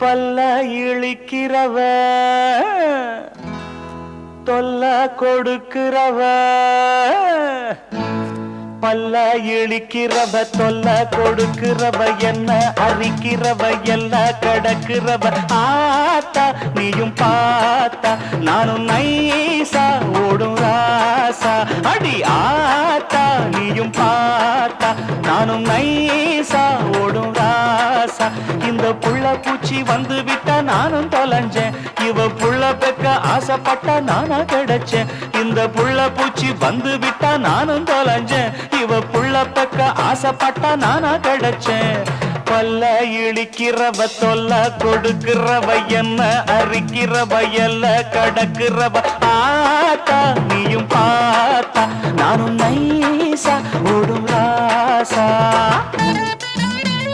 பல்ல இழிக்கிறவ தொல்ல கொடுக்கிறவ பல்ல இழிக்கிறவ தொல்ல கொடுக்கிறவ என்ன அரிக்கிறவ எல்லாம் கடக்கிறவ ஆத்தா நீயும் பார்த்தா நானும் நைசா ஓடும் ராசா அடி ஆத்தா நீயும் பார்த்தா நானும் நைசா ஓடும் ராசா இந்த புள்ள பூச்சி வந்து விட்டா நானும் தொலைஞ்சேன் இவ புள்ள பெக்க ஆசைப்பட்டா நானா கிடைச்சேன் இந்த புள்ள பூச்சி வந்து விட்டா நானும் தொலைஞ்சேன் இவ புள்ள பெக்க ஆசைப்பட்டா நானா கிடைச்சேன் பல்ல இழிக்கிறவ தொல்ல கொடுக்கிறவ என்ன அரிக்கிறவ எல்ல கடக்கிறவ ஆத்தா நீயும் பார்த்தா நானும் நைசா ஓடும் ராசா